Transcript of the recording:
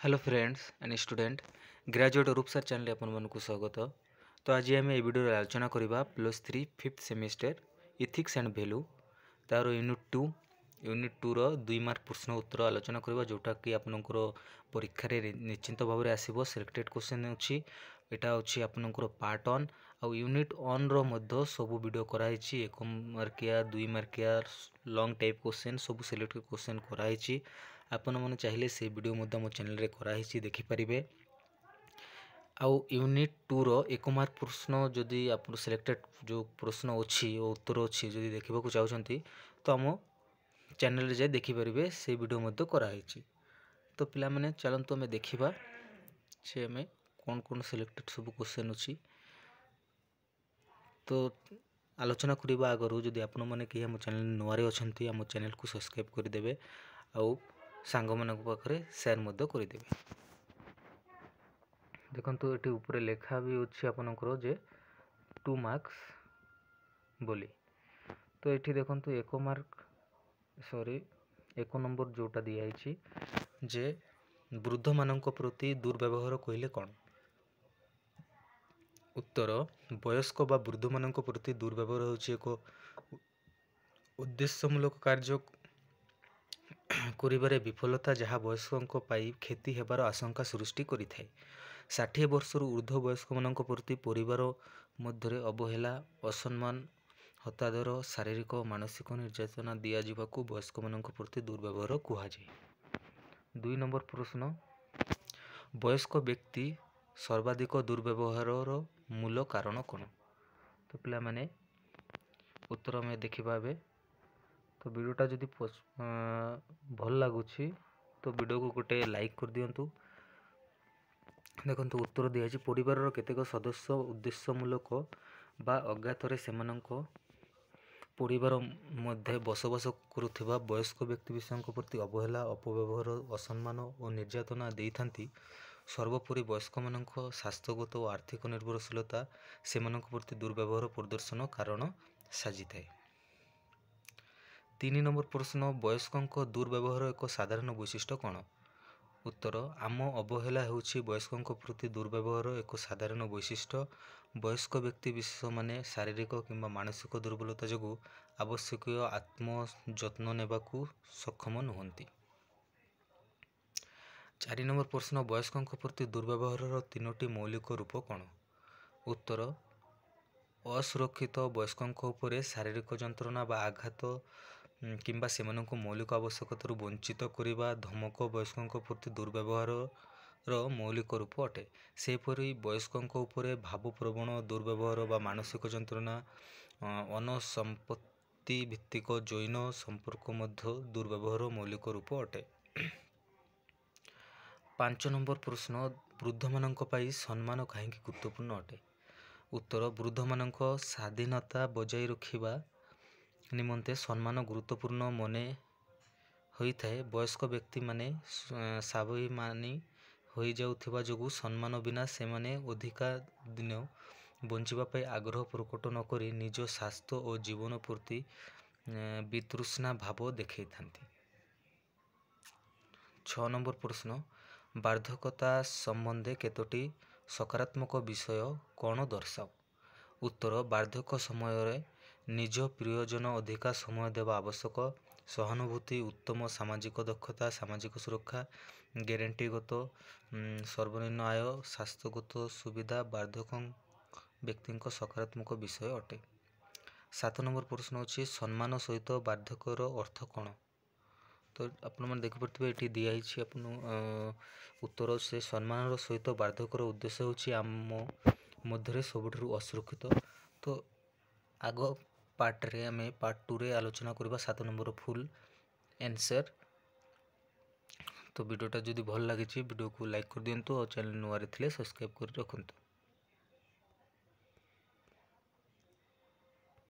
Hello friends and student graduate रूपसार channel आपको स्वागत। तो आज आम ये वीडियो आलोचना करवा +3 5th semester ethics and value तार यूनिट 2 रो 2 मार्क प्रश्न उत्तर आलोचना करवा जोटा कि आपनकर परीक्षा रे निश्चिंत भाव में आसीबो। सिलेक्टेड क्वेश्चन अछि एटा अछि आपनकर पार्ट 1 आ यूनिट 1 रो मध्य सब वीडियो कराई 1 मार्किया 2 मार्किया लॉन्ग टाइप क्वेश्चन सब सिलेक्टेड क्वेश्चन कराई। आपण मैंने चाहिए से वीडियो मो चैनल रे कराई देखिपारे। आउ यूनिट 2 रो 1 मार्क प्रश्न जदि आप सिलेक्टेड जो प्रश्न अच्छी उत्तर अच्छी जदि देखा चाहते तो आम चैनल रे जाए देखिपारे से वीडियो मध्य कराई। तो पिला माने चलते आम देखा से आम कौन कौन सिलेक्टेड सब क्वेश्चन अच्छी। तो आलोचना करने आगु जदि आपण मैंने कहीं आम चैनल नुआ अच्छा आम चैनल को सब्सक्राइब करदे आउ सांग मान पाखे सेयार मध्य करदेवे। देखो ये ऊपर लेखा भी अच्छी आपनकर जे 2 मार्क्स बोली। तो ये देखो 1 मार्क सॉरी 1 नंबर जोटा दिखाई जे वृद्ध मानक प्रति दुर्व्यवहार कहले कौन। उत्तर वयस्क बा वृद्ध मानक प्रति दुर्व्यवहार होची एक उद्देश्यमूलक कार्य करिबारे विफलता जहाँ वयस्कों पाई क्षति हेबार आशंका सृष्टि करिथाय। 60 वर्षर ऊर्ध्व वयस्क मानक प्रति परिवार मध्य अवहेला असम्मान हतादर शारीरिक और मानसिक निर्यातना दिया जिबाकू वयस्क मानक प्रति दुर्व्यवहार कुहाଯାଏ। 2 नंबर प्रश्न वयस्क व्यक्ति सर्वाधिक दुर्व्यवहार मूल कारण कौन। तो पिला माने उत्तर में देखिबा। तो वीडियोटा जदि भल लगुच तो वीडियो को गोटे लाइक कर दिंतु। देखो उत्तर दिखाई परिवार केतेक सदस्य उद्देश्यमूलक बा अज्ञात परिवार मध्य बसवास करुवा वयस्क व्यक्ति विषय प्रति अवहेला अपव्यवहार असम्मान और निर्यातना दे था। सर्वोपरि वयस्क मान स्वास्थ्यगत और आर्थिक निर्भरशीलता से प्रति दुर्व्यवहार प्रदर्शन कारण साजि थाए। 3 नंबर प्रश्न वयस्कों दुर्व्यवहार एक साधारण वैशिष्ट्य कौन। उत्तर आम अवहेला होछि वयस्कों प्रति दुर्व्यवहार एक साधारण वैशिष्ट्य। वयस्क व्यक्ति विशेष माने शारीरिक किंबा मानसिक दुर्बलता जो आवश्यक आत्म जत्न नेबाकू सक्षम नुहंती। 4 नंबर प्रश्न वयस्कों प्रति दुर्व्यवहार 3टी मौलिक रूप कौन। उत्तर असुरक्षित वयस्कों उपरे शारीरिक जंत्रणा बा आघात किंबा सेमानंको मौलिक आवश्यकता वंचित करवा धमक वयस्कों प्रति दुर्व्यवहार मौलिक रूप अटे। सेपरि वयस्कों उपरे भावप्रवण दुर्व्यवहार बा मानसिक जंत्रणा अनसंपत्ति भित्तिक जैन संपर्क मध्य दुर्व्यवहार मौलिक रूप अटे। 5 नंबर प्रश्न वृद्ध मानक पाई सम्मान कहीं गुरुत्वपूर्ण अटे। उत्तर वृद्ध मानक स्वाधीनता बजाय रखिबा निमंते सम्मान गुरुत्वपूर्ण मने होता है। वयस्क व्यक्ति माने स्वाभिमानी हो जाउथिबा जोगु सम्मान बिना से माने अधिका दिन बंचिबा आग्रह प्रकट न करी निज स्वास्थ्य और जीवन प्रति वितृष्णा भाव देखै थांती। 6 नंबर प्रश्न वार्धक्यता संबंधे केतोटी सकारात्मक विषय कौन दर्शाओ। उत्तर वार्धक्य समय निज प्रियजन अधिका समय देवा आवश्यक। सहानुभूति उत्तम सामाजिक दक्षता सामाजिक सुरक्षा ग्यारंटीगत सर्वनिम्न आय स्वास्थ्यगत सुविधा वार्धक्य व्यक्ति सकारात्मक विषय अटे। 7 नंबर प्रश्न अच्छी सम्मान सहित वार्धक्यर अर्थ कौन। तो आपने देखिपे ये दिखाई उत्तर से सम्मान सहित वार्धक्यर उद्देश्य होची आम मध्य सबुठ असुरक्षित। तो आग पार्ट रे आम पार्ट 2 रे आलोचना करबा 7 नंबर फुल आंसर। तो वीडियोटा जदि भल लगी वीडियो को लाइक कर दिंतु और चैनल नुआ रे सब्सक्राइब कर रखुंतु।